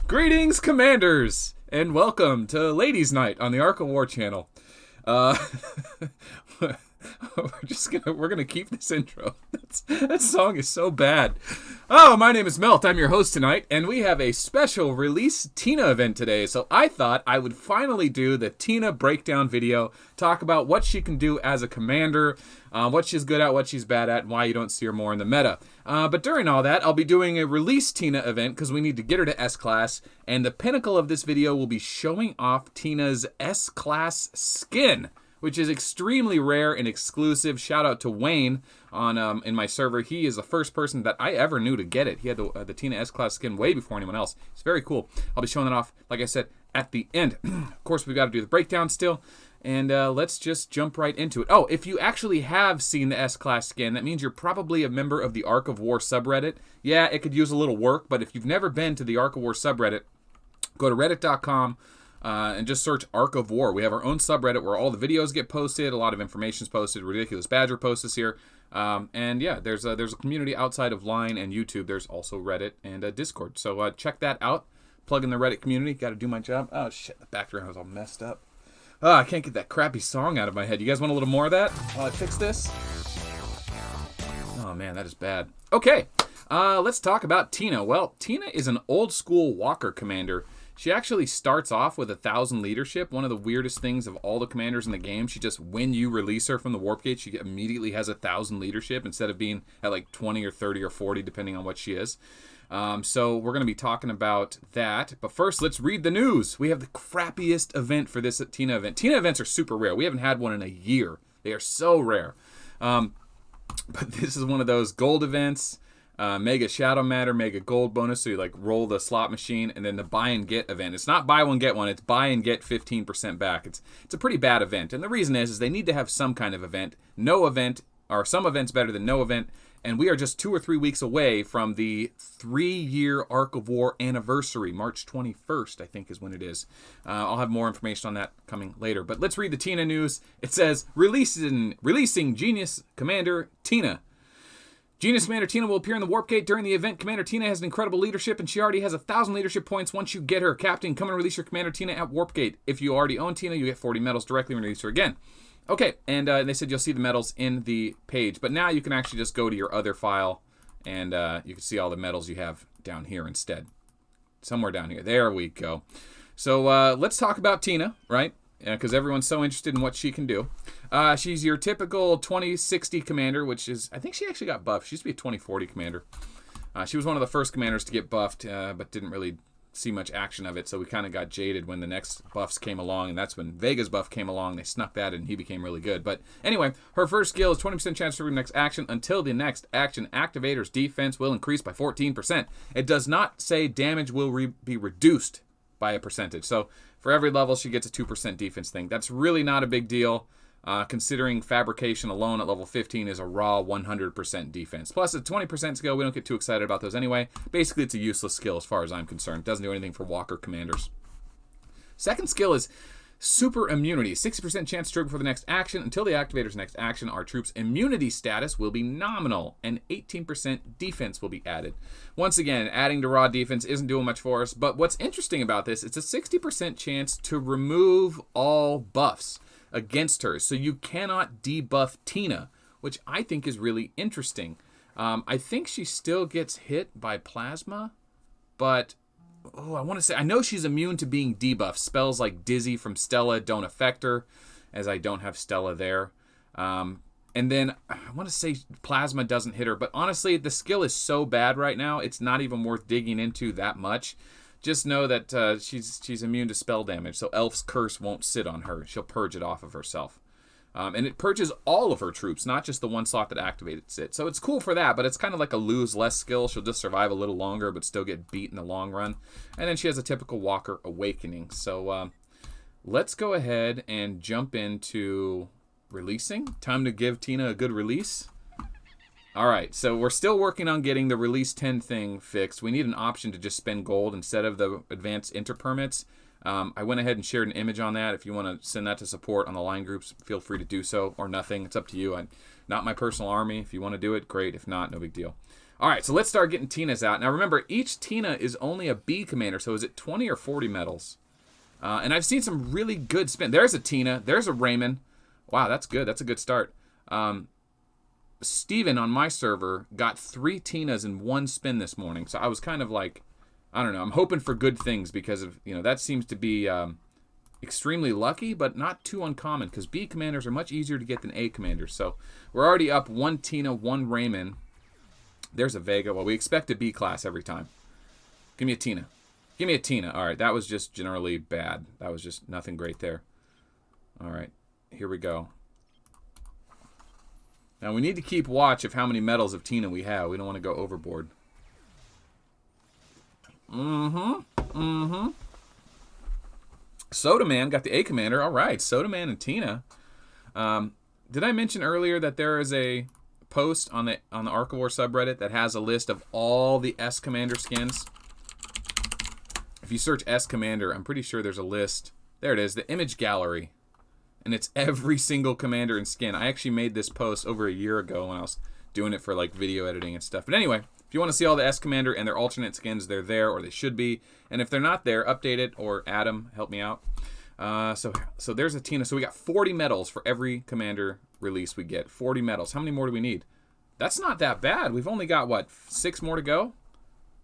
Greetings, Commanders, and welcome to Ladies' Night on the Ark of War channel. We're gonna keep this intro. That song is so bad. Oh, my name is Melt. I'm your host tonight, and we have a special release Tina event today. So I thought I would finally do the Tina breakdown video, talk about what she can do as a commander, what she's good at, what she's bad at, and why you don't see her more in the meta. But during all that, I'll be doing a release Tina event because we need to get her to S-Class, and the pinnacle of this video will be showing off Tina's S-Class skin, which is extremely rare and exclusive. Shout out to Wayne on in my server. He is the first person that I ever knew to get it. He had the Tina S-Class skin way before anyone else. It's very cool. I'll be showing that off, like I said, at the end. Of course, we've got to do the breakdown still. And let's just jump right into it. Oh, if you actually have seen the S-Class skin, that means you're probably a member of the Ark of War subreddit. Yeah, it could use a little work, but if you've never been to the Ark of War subreddit, go to reddit.com and just search Ark of War. We have our own subreddit where all the videos get posted, a lot of information is posted. RidiculousBadger posts this here. And yeah, there's a community outside of Line and YouTube. There's also Reddit and Discord. So check that out. Plug in the Reddit community. Got to do my job. Oh, shit, the background is all messed up. Oh, I can't get that crappy song out of my head. You guys want a little more of that while I fix this? Oh, man, that is bad. Okay, let's talk about Tina. Well, Tina is an old-school walker commander. She actually starts off with 1,000 leadership. One of the weirdest things of all the commanders in the game. She just, when you release her from the warp gate, she immediately has 1,000 leadership instead of being at like 20 or 30 or 40, depending on what she is. So we're going to be talking about that. But first, let's read the news. We have the crappiest event for this Tina event. Tina events are super rare. We haven't had one in a year. They are so rare. But this is one of those gold events. Mega Shadow Matter, Mega Gold bonus. So you like roll the slot machine, and then the buy and get event. It's not buy one, get one. It's buy and get 15% back. It's a pretty bad event. And the reason is they need to have some kind of event. No event, or some events better than no event. And we are just 2 or 3 weeks away from the 3-year Ark of War anniversary. March 21st, I think, is when it is. I'll have more information on that coming later. But let's read the Tina news. It says, releasing Genius Commander Tina. Genius Commander Tina will appear in the Warp Gate during the event. Commander Tina has an incredible leadership, and she already has 1,000 leadership points once you get her. Captain, come and release your Commander Tina at Warp Gate. If you already own Tina, you get 40 medals directly when you release her again. Okay, and they said you'll see the medals in the page, but now you can actually just go to your other file, and you can see all the medals you have down here instead. Somewhere down here. There we go. So let's talk about Tina, right? Because everyone's so interested in what she can do. She's your typical 2060 commander, which is, I think she actually got buffed. She used to be a 2040 commander. She was one of the first commanders to get buffed, but didn't really see much action of it, so we kind of got jaded when the next buffs came along, and that's when Vega's buff came along. They snuck that and he became really good. But anyway, her first skill is 20% chance to trigger the next action. Until the next action, activator's defense will increase by 14%. It does not say damage will be reduced by a percentage. So for every level, she gets a 2% defense thing. That's really not a big deal, considering fabrication alone at level 15 is a raw 100% defense. Plus, a 20% skill, we don't get too excited about those anyway. Basically, it's a useless skill as far as I'm concerned. It doesn't do anything for walker commanders. Second skill is super immunity. 60% chance to trigger for the next action. Until the activator's next action, our troops' immunity status will be nominal, and 18% defense will be added. Once again, adding to raw defense isn't doing much for us, but what's interesting about this, it's a 60% chance to remove all buffs against her, so you cannot debuff Tina, which I think is really interesting. I think she still gets hit by plasma, but I want to say, I know she's immune to being debuffed. Spells like Dizzy from Stella don't affect her, as I don't have Stella there. And then I want to say plasma doesn't hit her, but honestly, the skill is so bad right now, it's not even worth digging into that much. Just know that she's immune to spell damage, so Elf's Curse won't sit on her. She'll purge it off of herself. And it purges all of her troops, not just the one slot that activates it. So it's cool for that, but it's kind of like a lose less skill. She'll just survive a little longer, but still get beat in the long run. And then she has a typical Walker Awakening. So let's go ahead and jump into releasing. Time to give Tina a good release. All right, so we're still working on getting the release 10 thing fixed. We need an option to just spend gold instead of the advanced enter permits. I went ahead and shared an image on that. If you want to send that to support on the line groups, feel free to do so, or nothing. It's up to you. Not my personal army. If you want to do it, great. If not, no big deal. All right, so let's start getting Tinas out. Now remember, each Tina is only a B commander, so is it 20 or 40 medals? And I've seen some really good spin. There's a Tina. There's a Raymond. Wow, that's good. That's a good start. Steven on my server got 3 Tinas in one spin this morning. So I was kind of like, I don't know. I'm hoping for good things because of, that seems to be extremely lucky, but not too uncommon because B commanders are much easier to get than A commanders. So we're already up 1 Tina, 1 Raymond. There's a Vega. Well, we expect a B class every time. Give me a Tina. Give me a Tina. All right, that was just generally bad. That was just nothing great there. All right, here we go. Now, we need to keep watch of how many medals of Tina we have. We don't want to go overboard. Soda Man got the A commander. All right, Soda Man and Tina. Did I mention earlier that there is a post on the Archivore subreddit that has a list of all the S commander skins? If you search S commander, I'm pretty sure there's a list. There it is, the image gallery. And it's every single commander and skin. I actually made this post over a year ago when I was doing it for like video editing and stuff. But anyway, if you want to see all the S commander and their alternate skins, they're there, or they should be. And if they're not there, update it, or Adam, help me out. So there's a Tina. So we got 40 medals for every commander release we get. 40 medals. How many more do we need? That's not that bad. We've only got, what, 6 more to go?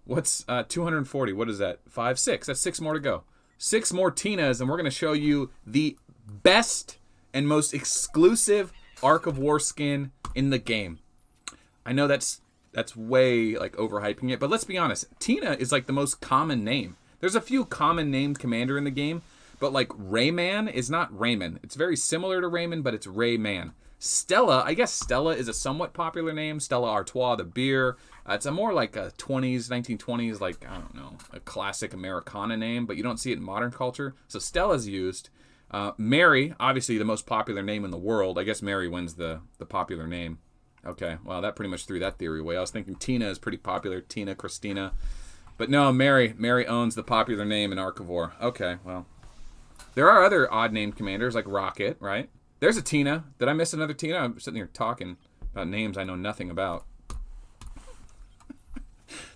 What's 240? What is that? 5, 6. That's 6 more to go. 6 more Tinas, and we're going to show you the best and most exclusive Ark of War skin in the game. I know that's way like overhyping it, but let's be honest. Tina is like the most common name. There's a few common named commander in the game, but like Rayman is not Raymond. It's very similar to Raymond, but it's Rayman. Stella, I guess Stella is a somewhat popular name. Stella Artois, the beer. It's a more like a 1920s, like, I don't know, a classic Americana name, but you don't see it in modern culture. So Stella's used. Mary, obviously the most popular name in the world. I guess Mary wins the popular name. Okay, well, that pretty much threw that theory away. I was thinking Tina is pretty popular. Tina, Christina. But no, Mary owns the popular name in Ark of War. Okay, well. There are other odd-named commanders, like Rocket, right? There's a Tina. Did I miss another Tina? I'm sitting here talking about names I know nothing about.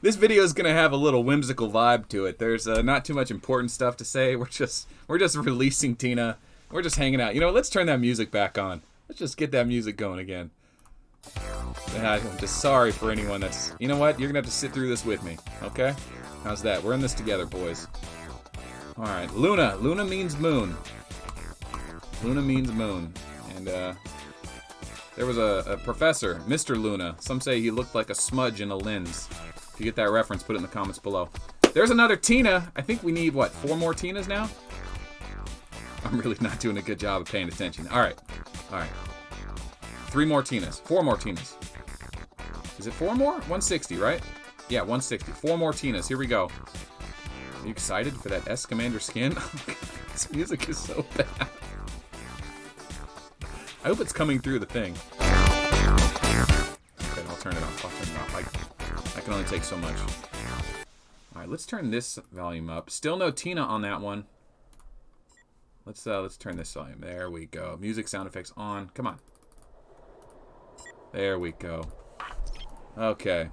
This video is going to have a little whimsical vibe to it. There's not too much important stuff to say. We're just releasing Tina. We're just hanging out. You know, let's turn that music back on. Let's just get that music going again. I'm just sorry for anyone that's... You know what? You're going to have to sit through this with me, okay? How's that? We're in this together, boys. All right, Luna. Luna means moon. Luna means moon. And there was a professor, Mr. Luna. Some say he looked like a smudge in a lens. If you get that reference, put it in the comments below. There's another Tina. I think we need, what, 4 more Tinas now? I'm really not doing a good job of paying attention. All right. 3 more Tinas. 4 more Tinas. Is it 4 more? 160, right? Yeah, 160. 4 more Tinas. Here we go. Are you excited for that S Commander skin? This music is so bad. I hope it's coming through the thing. Okay, I'll turn it off. I can only take so much. Alright, let's turn this volume up. Still no Tina on that one. Let's turn this volume. There we go. Music sound effects on. Come on. There we go. Okay.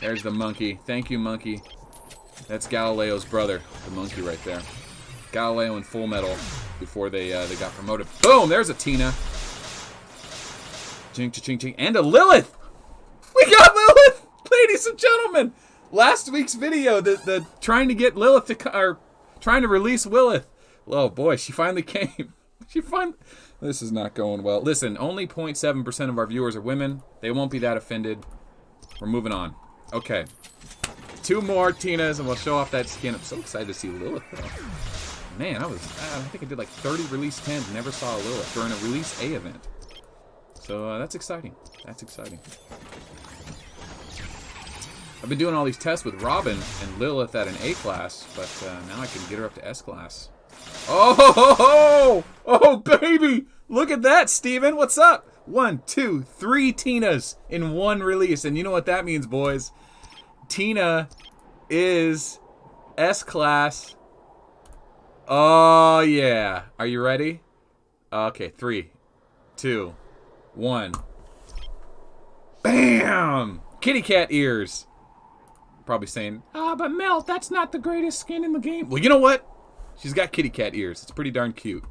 There's the monkey. Thank you, monkey. That's Galileo's brother, the monkey right there. Galileo in full metal before they got promoted. Boom! There's a Tina. Ching, ching, ching, and a Lilith. We got Lilith, ladies and gentlemen. Last week's video, the trying to get Lilith or trying to release Lilith. Oh boy, she finally came. This is not going well. Listen, only 0.7% of our viewers are women. They won't be that offended. We're moving on. Okay. 2 more Tinas, and we'll show off that skin. I'm so excited to see Lilith, though. Man, I think I did like 30 release 10s, never saw a Lilith during a release A event. So that's exciting. That's exciting. I've been doing all these tests with Robin and Lilith at an A class, but now I can get her up to S class. Oh, baby! Look at that, Steven. What's up? 1, 2, 3 Tinas in one release, and you know what that means, boys. Tina is S class. Oh, yeah. Are you ready? Okay, 3, 2, 1. Bam! Kitty cat ears. Probably saying, but Melt, that's not the greatest skin in the game. Well, you know what? She's got kitty cat ears. It's pretty darn cute.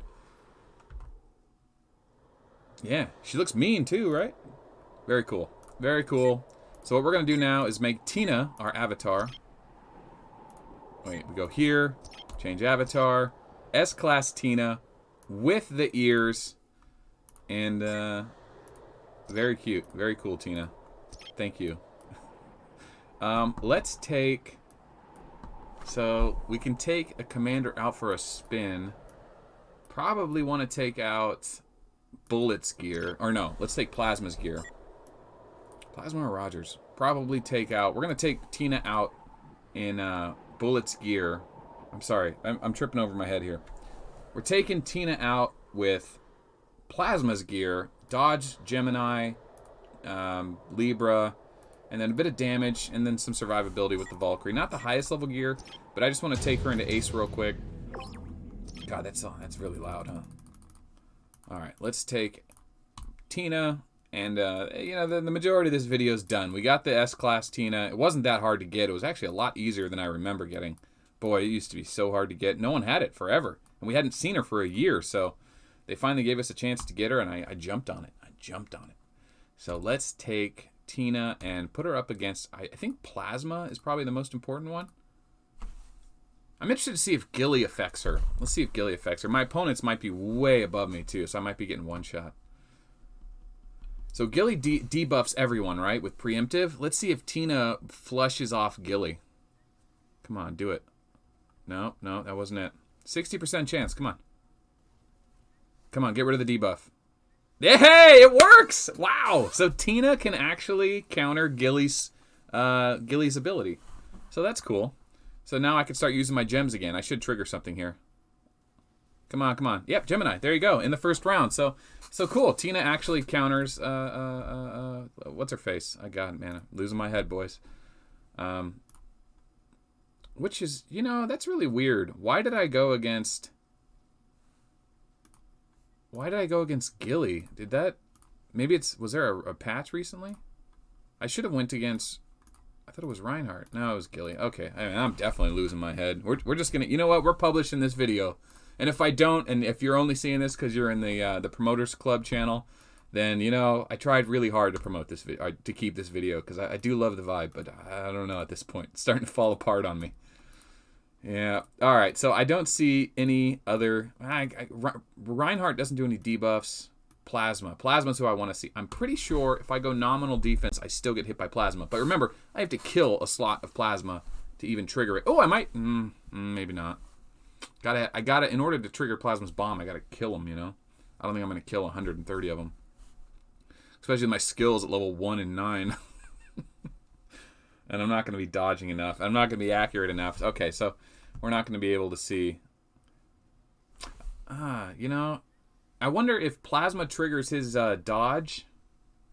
Yeah, she looks mean too, right? Very cool. Very cool. So what we're going to do now is make Tina our avatar. Wait, we go here. Change avatar. S-Class Tina with the ears. And, very cute. Very cool, Tina. Thank you. Let's take... So, we can take a commander out for a spin. Probably want to take out Bullet's gear. Or no, let's take Plasma's gear. Plasma or Rogers? Probably take out... We're going to take Tina out in Bullet's gear. I'm sorry. I'm tripping over my head here. We're taking Tina out with Plasma's gear. Dodge, Gemini, Libra... And then a bit of damage, and then some survivability with the Valkyrie. Not the highest level gear, but I just want to take her into Ace real quick. God, that's really loud, huh? Alright, let's take Tina, and, you know, the majority of this video is done. We got the S-Class Tina. It wasn't that hard to get. It was actually a lot easier than I remember getting. Boy, it used to be so hard to get. No one had it forever, and we hadn't seen her for a year, so they finally gave us a chance to get her, and I jumped on it. I jumped on it. So let's take... Tina and put her up against, I think Plasma is probably the most important one. I'm interested to see if Gilly affects her. Let's see if Gilly affects her. My opponents might be way above me too, so I might be getting one shot. So Gilly debuffs everyone, right, with preemptive. Let's see if Tina flushes off Gilly. Come on, do it. No, that wasn't it. 60% chance, come on. Come on, get rid of the debuff. Hey, it works! Wow! So Tina can actually counter Gilly's ability. So that's cool. So now I can start using my gems again. I should trigger something here. Come on, come on. Yep, Gemini. There you go. In the first round. So cool. Tina actually counters what's her face? I got it, man. I'm losing my head, boys. Which is, you know, that's really weird. Why did I go against Gilly? Did that... Maybe it's... Was there a patch recently? I should have went against... I thought it was Reinhardt. No, it was Gilly. Okay. I mean, I'm definitely losing my head. We're just going to... You know what? We're publishing this video. And if I don't, and if you're only seeing this because you're in the Promoters Club channel, then, you know, I tried really hard to promote this video, to keep this video, because I do love the vibe, but I don't know at this point. It's starting to fall apart on me. Yeah. All right. So I don't see any other... Reinhardt doesn't do any debuffs. Plasma's who I want to see. I'm pretty sure if I go nominal defense, I still get hit by Plasma. But remember, I have to kill a slot of Plasma to even trigger it. Oh, I might... maybe not. I gotta... In order to trigger Plasma's bomb, I gotta kill him, you know? I don't think I'm going to kill 130 of them. Especially with my skills at level 1 and 9. And I'm not going to be dodging enough. I'm not going to be accurate enough. Okay, so we're not going to be able to see. You know, I wonder if Plasma triggers his dodge,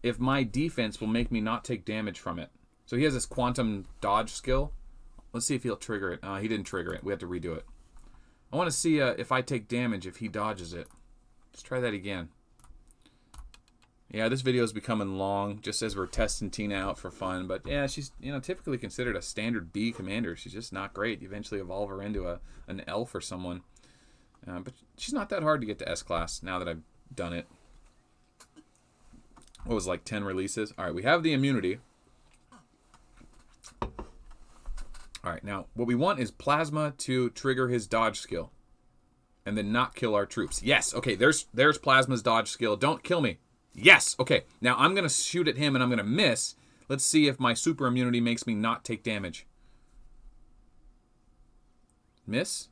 if my defense will make me not take damage from it. So he has this quantum dodge skill. Let's see if he'll trigger it. He didn't trigger it. We have to redo it. I want to see if I take damage, if he dodges it. Let's try that again. Yeah, this video is becoming long, just as we're testing Tina out for fun. But yeah, she's, you know, typically considered a standard B commander. She's just not great. You eventually evolve her into an elf or someone. But she's not that hard to get to S-Class now that I've done it. What was it, like 10 releases? All right, we have the immunity. All right, now what we want is Plasma to trigger his dodge skill. And then not kill our troops. Yes, okay, there's Plasma's dodge skill. Don't kill me. Yes, okay. Now I'm going to shoot at him and I'm going to miss. Let's see if my super immunity makes me not take damage. Miss?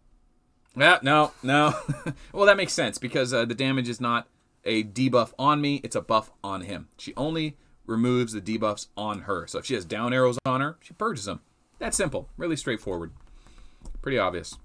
No. Well, that makes sense because the damage is not a debuff on me. It's a buff on him. She only removes the debuffs on her. So if she has down arrows on her, she purges them. That's simple. Really straightforward. Pretty obvious.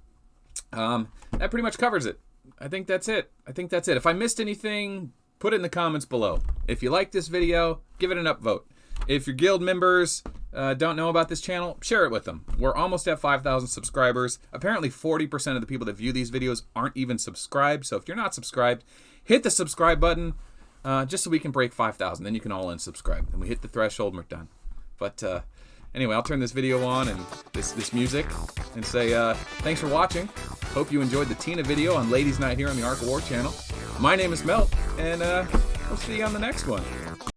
That pretty much covers it. I think that's it. If I missed anything... Put it in the comments below. If you like this video, give it an upvote. If your guild members don't know about this channel, share it with them. We're almost at 5,000 subscribers. Apparently 40% of the people that view these videos aren't even subscribed. So if you're not subscribed, hit the subscribe button just so we can break 5,000. Then you can all unsubscribe. And we hit the threshold and we're done. But anyway, I'll turn this video on and this music and say thanks for watching. Hope you enjoyed the Tina video on Ladies Night here on the Ark of War channel. My name is Melt, and we'll see you on the next one.